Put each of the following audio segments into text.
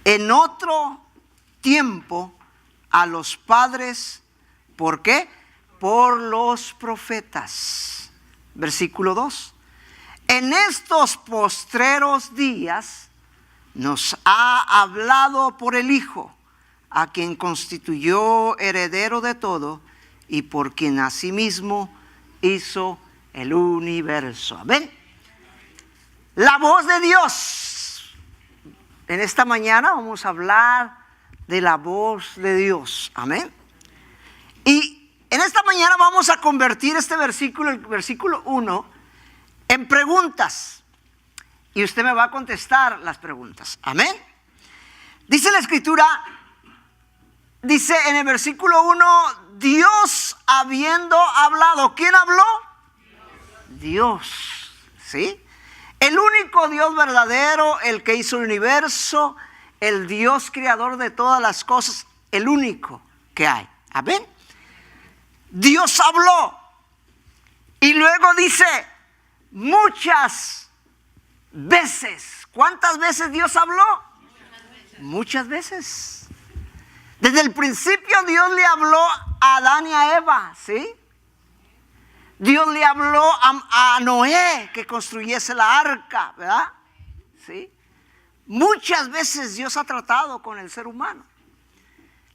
en otro tiempo a los padres. ¿Por qué? Por los profetas. Versículo 2. En estos postreros días nos ha hablado por el Hijo, a quien constituyó heredero de todo y por quien asimismo hizo el universo. Amén. La voz de Dios. En esta mañana vamos a hablar de la voz de Dios. Amén. Y en esta mañana vamos a convertir este versículo, el versículo 1, en preguntas. Y usted me va a contestar las preguntas. Amén. Dice la Escritura, dice en el versículo 1, Dios habiendo hablado. ¿Quién habló? Dios. ¿Sí? El único Dios verdadero, el que hizo el universo, el Dios creador de todas las cosas, el único que hay. Amén. Dios habló. Y luego dice, muchas veces. ¿Cuántas veces Dios habló? Muchas veces. Desde el principio Dios le habló a Adán y a Eva, ¿sí? Dios le habló a Noé que construyese la arca, ¿verdad? ¿Sí? Muchas veces Dios ha tratado con el ser humano.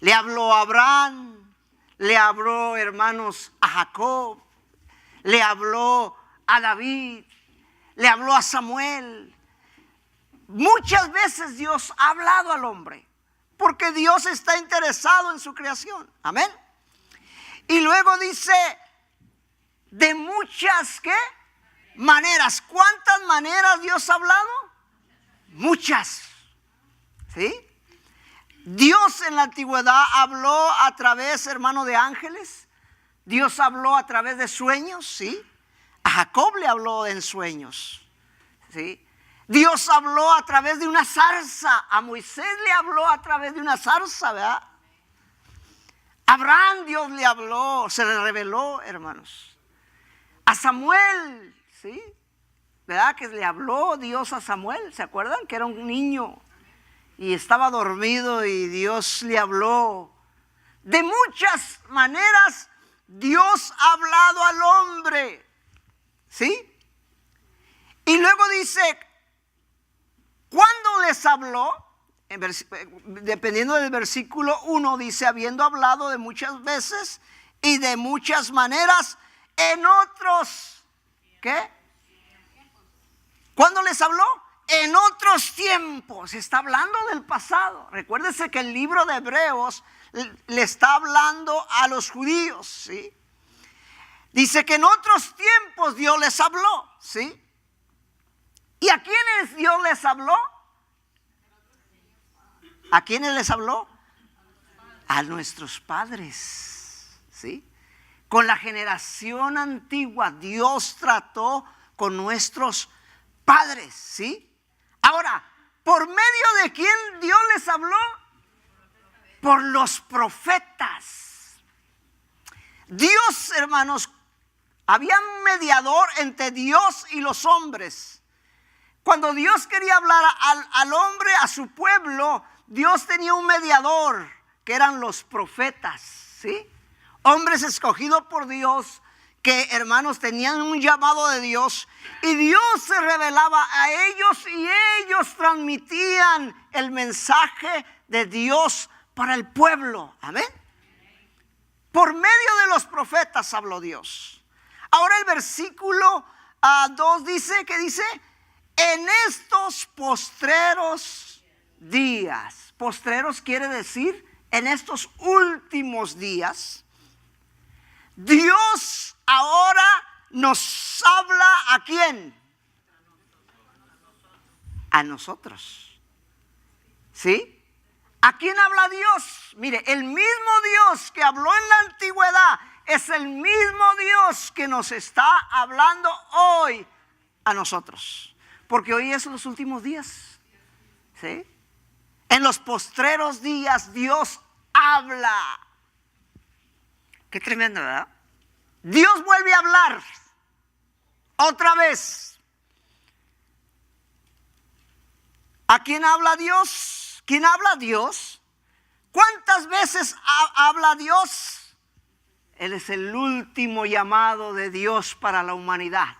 Le habló a Abraham, le habló, hermanos, a Jacob, le habló a David, le habló a Samuel. Muchas veces Dios ha hablado al hombre, porque Dios está interesado en su creación. Amén. Y luego dice, de muchas, ¿qué? Maneras. ¿Cuántas maneras Dios ha hablado? Muchas. ¿Sí? Dios en la antigüedad habló a través, hermano, de ángeles. Dios habló a través de sueños, ¿sí? A Jacob le habló en sueños, ¿sí? Dios habló a través de una zarza. A Moisés le habló a través de una zarza, ¿verdad? A Abraham Dios le habló, se le reveló, hermanos. A Samuel, ¿sí? ¿Verdad? Que le habló Dios a Samuel. ¿Se acuerdan? Que era un niño y estaba dormido y Dios le habló. De muchas maneras Dios ha hablado al hombre, ¿sí? Y luego dice, ¿cuándo les habló? Dependiendo del versículo 1 dice, habiendo hablado de muchas veces y de muchas maneras en otros, ¿qué? ¿Cuándo les habló? En otros tiempos. Está hablando del pasado. Recuérdese que el libro de Hebreos le está hablando a los judíos, ¿sí? Dice que en otros tiempos Dios les habló, ¿sí? ¿Y a quiénes Dios les habló? ¿A quiénes les habló? A nuestros padres, ¿sí? Con la generación antigua Dios trató con nuestros padres, ¿sí? Ahora, ¿por medio de quién Dios les habló? Por los profetas. Dios, hermanos, había un mediador entre Dios y los hombres. Cuando Dios quería hablar al hombre, a su pueblo, Dios tenía un mediador, que eran los profetas, ¿sí? Hombres escogidos por Dios, que, hermanos, tenían un llamado de Dios, y Dios se revelaba a ellos y ellos transmitían el mensaje de Dios para el pueblo. Amén. Por medio de los profetas habló Dios. Ahora el versículo 2 dice, ¿qué dice? En estos postreros días. Postreros quiere decir en estos últimos días. Dios ahora nos habla ¿a quién? A nosotros. ¿Sí? ¿A quién habla Dios? Mire, el mismo Dios que habló en la antigüedad es el mismo Dios que nos está hablando hoy a nosotros. Porque hoy es los últimos días. ¿Sí? En los postreros días Dios habla. Qué tremendo, ¿verdad? Dios vuelve a hablar otra vez. ¿A quién habla Dios? ¿Quién habla? Dios. ¿Cuántas veces habla Dios? Él es el último llamado de Dios para la humanidad.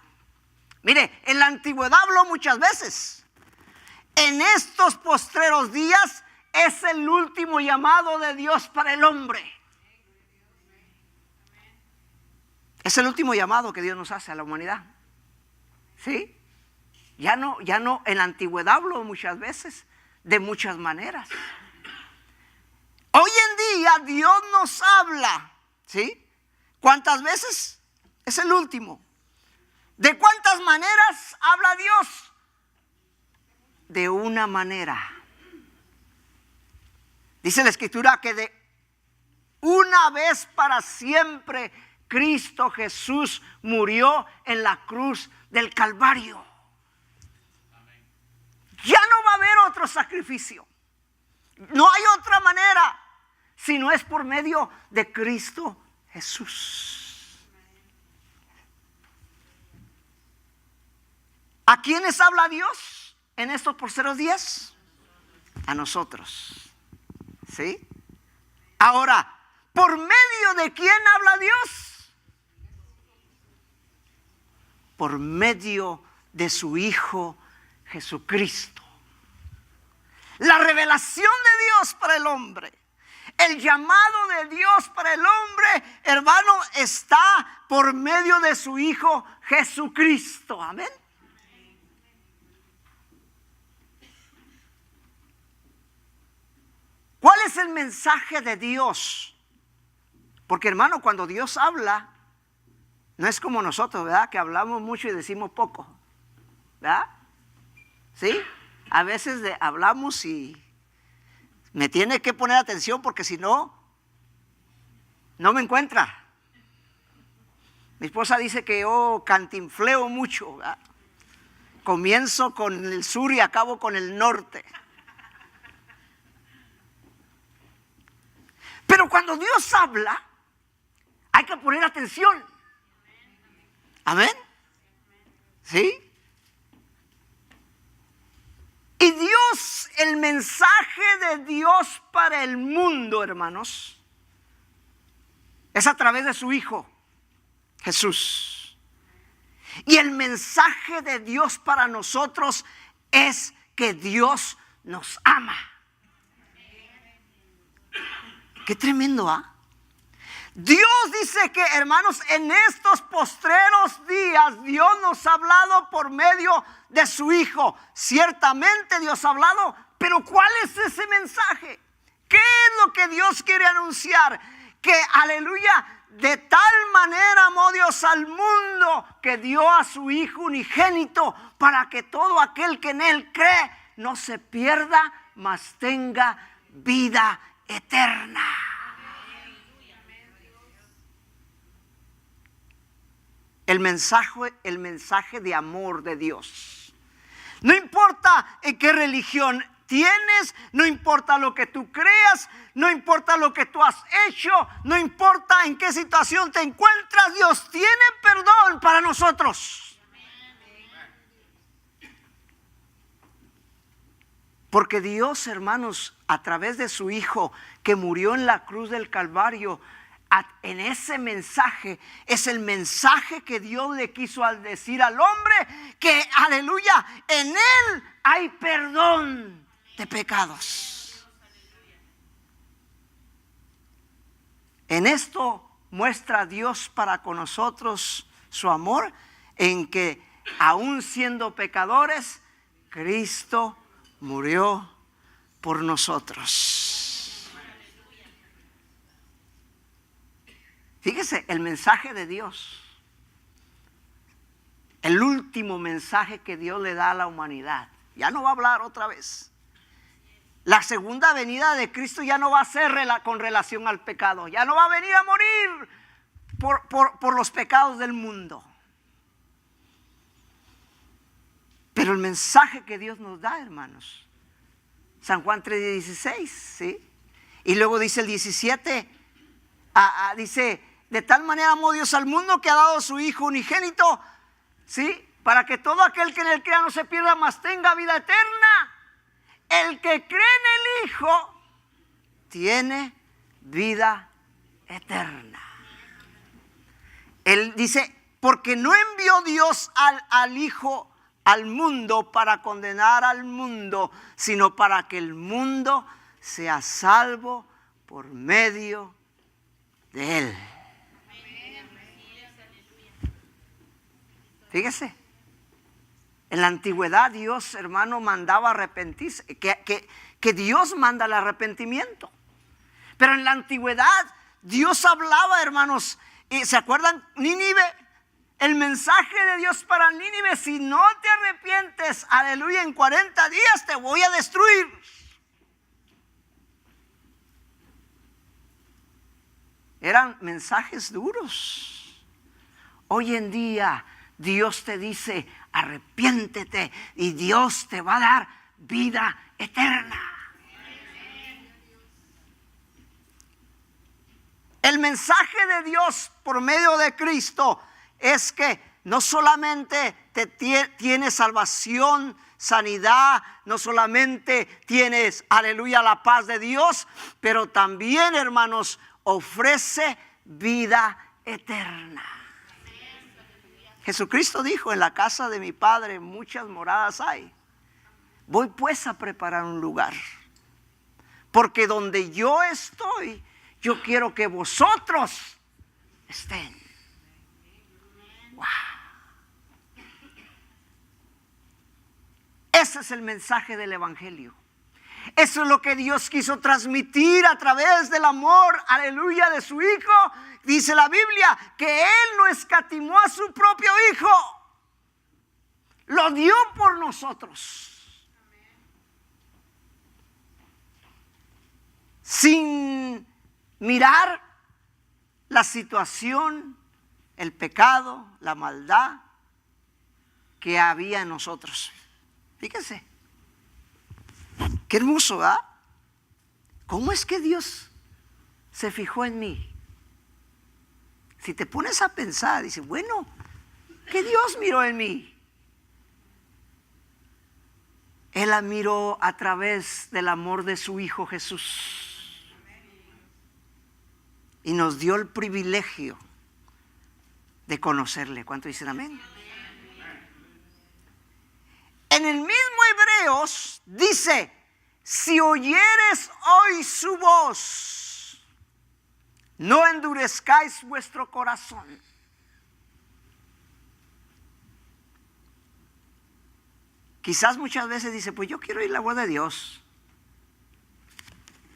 Mire, en la antigüedad habló muchas veces. En estos postreros días es el último llamado de Dios para el hombre. Es el último llamado que Dios nos hace a la humanidad. ¿Sí? Ya no, en la antigüedad habló muchas veces, de muchas maneras. Hoy en día Dios nos habla, ¿sí? ¿Cuántas veces? Es el último. ¿De cuántas maneras habla Dios? De una manera. Dice la Escritura que de una vez para siempre Cristo Jesús murió en la cruz del Calvario. Ya no va a haber otro sacrificio. No hay otra manera si no es por medio de Cristo Jesús. ¿A quiénes habla Dios en estos postreros días? A nosotros. ¿Sí? Ahora, ¿por medio de quién habla Dios? Por medio de su Hijo Jesucristo. La revelación de Dios para el hombre, el llamado de Dios para el hombre, hermano, está por medio de su Hijo Jesucristo. Amén. ¿Cuál es el mensaje de Dios? Porque, hermano, cuando Dios habla, no es como nosotros, ¿verdad? Que hablamos mucho y decimos poco, ¿verdad? ¿Sí? A veces hablamos y me tiene que poner atención porque si no, no me encuentra. Mi esposa dice que yo cantinfleo mucho, ¿verdad? Comienzo con el sur y acabo con el norte. Pero cuando Dios habla, hay que poner atención. Amén. ¿Sí? Y Dios, el mensaje de Dios para el mundo, hermanos, es a través de su Hijo, Jesús. Y el mensaje de Dios para nosotros es que Dios nos ama. Qué tremendo, ¿ah? Dios dice que, hermanos, en estos postreros días Dios nos ha hablado por medio de su Hijo. Ciertamente Dios ha hablado, pero ¿cuál es ese mensaje? ¿Qué es lo que Dios quiere anunciar? Que, aleluya, de tal manera amó Dios al mundo que dio a su Hijo unigénito para que todo aquel que en Él cree no se pierda, mas tenga vida eterna. El mensaje de amor de Dios. No importa en qué religión tienes, no importa lo que tú creas, no importa lo que tú has hecho, no importa en qué situación te encuentras, Dios tiene perdón para nosotros. Porque Dios, hermanos, a través de su Hijo que murió en la cruz del Calvario, en ese mensaje es el mensaje que Dios le quiso decir al hombre que, aleluya, en Él hay perdón de pecados. En esto muestra Dios para con nosotros su amor, en que aún siendo pecadores, Cristo murió por nosotros. Fíjese, el mensaje de Dios, el último mensaje que Dios le da a la humanidad, ya no va a hablar otra vez. La segunda venida de Cristo ya no va a ser con relación al pecado, ya no va a venir a morir por los pecados del mundo. Pero el mensaje que Dios nos da, hermanos, San Juan 3:16, ¿sí? Y luego dice el 17, dice, de tal manera amó Dios al mundo que ha dado a su Hijo unigénito, ¿sí? Para que todo aquel que en él crea no se pierda, mas tenga vida eterna. el que cree en el Hijo tiene vida eterna. Él dice, porque no envió Dios al Hijo al mundo para condenar al mundo, sino para que el mundo sea salvo por medio de Él. Fíjese, en la antigüedad Dios, hermano, mandaba arrepentirse, que Dios manda el arrepentimiento. Pero en la antigüedad Dios hablaba, hermanos, ¿se acuerdan? Nínive. El mensaje de Dios para Nínive: si no te arrepientes, aleluya, en 40 días te voy a destruir. Eran mensajes duros. Hoy en día Dios te dice: arrepiéntete y Dios te va a dar vida eterna. El mensaje de Dios por medio de Cristo es que no solamente tienes salvación, sanidad, no solamente tienes, aleluya, la paz de Dios, pero también, hermanos, ofrece vida eterna. Jesucristo dijo: en la casa de mi Padre muchas moradas hay. Voy pues a preparar un lugar, porque donde yo estoy, yo quiero que vosotros estén. Wow. Ese es el mensaje del Evangelio. Eso es lo que Dios quiso transmitir a través del amor, aleluya, de su Hijo. Dice la Biblia que Él no escatimó a su propio Hijo, lo dio por nosotros. Sin mirar la situación, el pecado, la maldad que había en nosotros. Fíjense, qué hermoso, ¿verdad? ¿Cómo es que Dios se fijó en mí? Si te pones a pensar, dices, bueno, ¿qué Dios miró en mí? Él la miró a través del amor de su Hijo Jesús. Y nos dio el privilegio de conocerle. ¿Cuánto dicen amén? En el mismo Hebreos dice: si oyeres hoy su voz, no endurezcáis vuestro corazón. Quizás muchas veces dice: pues yo quiero oír la voz de Dios.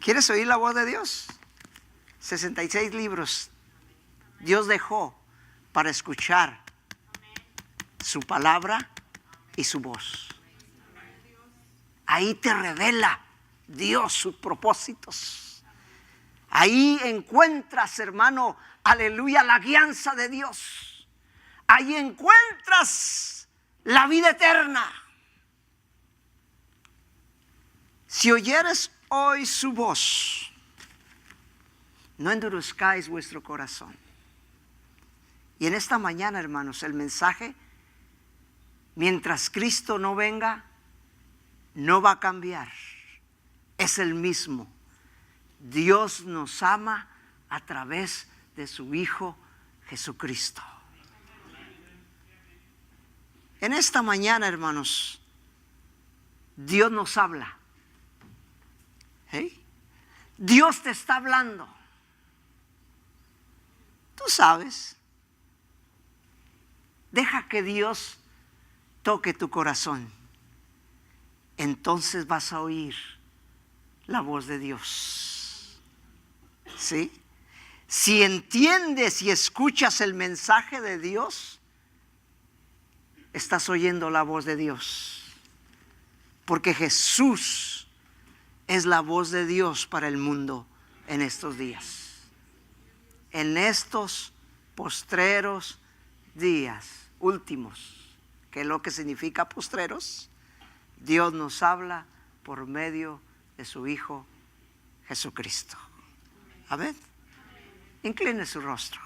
¿Quieres oír la voz de Dios? 66 libros Dios dejó para escuchar su palabra y su voz. Ahí te revela Dios sus propósitos. Ahí encuentras, hermano, aleluya, la guianza de Dios. Ahí encuentras la vida eterna. Si oyeres hoy su voz, no endurezcáis vuestro corazón. Y en esta mañana, hermanos, el mensaje: mientras Cristo no venga, no va a cambiar. Es el mismo. Dios nos ama a través de su Hijo Jesucristo. En esta mañana, hermanos, Dios nos habla. ¿Eh? Dios te está hablando. Tú sabes. Deja que Dios toque tu corazón. Entonces vas a oír la voz de Dios. ¿Sí? Si entiendes y escuchas el mensaje de Dios, estás oyendo la voz de Dios. Porque Jesús es la voz de Dios para el mundo en estos días. En estos postreros días últimos, que es lo que significa postreros, Dios nos habla por medio de su Hijo Jesucristo. Amén. Incline su rostro.